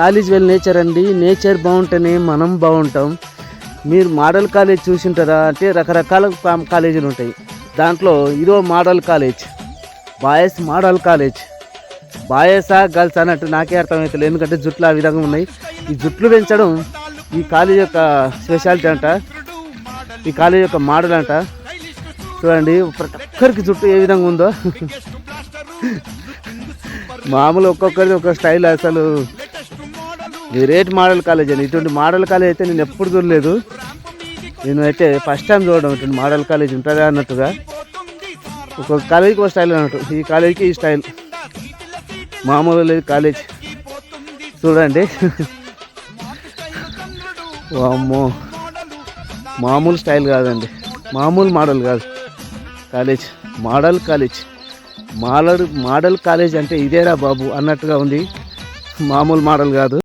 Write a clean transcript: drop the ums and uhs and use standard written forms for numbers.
All is well nature అండి. Nature బాగుంటేనే మనం బాగుంటాం. మీరు మోడల్ కాలేజ్ చూసింటారా అంటే రకరకాల కాలేజీలు ఉంటాయి. దాంట్లో ఇదో model college, boys model college. బాయ్సా గర్ల్స్ అన్నట్టు నాకే అర్థమవుతుంది, ఎందుకంటే జుట్లు ఆ విధంగా ఉన్నాయి. ఈ జుట్లు పెంచడం ఈ కాలేజ్ యొక్క స్పెషాలిటీ అంట, ఈ కాలేజ్ యొక్క మోడల్ అంట. చూడండి ప్రతి ఒక్కరికి జుట్టు ఏ విధంగా ఉందో. మామూలు ఒక్కొక్కరిది ఒక స్టైల్. అసలు గ్రేట్ మోడల్ కాలేజ్ అని. ఇటువంటి మోడల్ కాలేజ్ అయితే నేను ఎప్పుడు చూడలేదు. నేను అయితే ఫస్ట్ టైం చూడడం ఇటువంటి మోడల్ కాలేజ్ ఉంటుందా అన్నట్టుగా. ఒక్కొక్క కాలేజీకి ఒక స్టైల్ అన్నట్టు. ఈ కాలేజీకి ఈ స్టైల్, మామూలు లేదు కాలేజ్. చూడండి వామ్మో, మామూలు స్టైల్ కాదండి, మామూలు మోడల్ కాదు college. Model college, model college అంటే ఇదేరా బాబు అన్నట్టుగా ఉంది. మామూలు మోడల్ కాదు.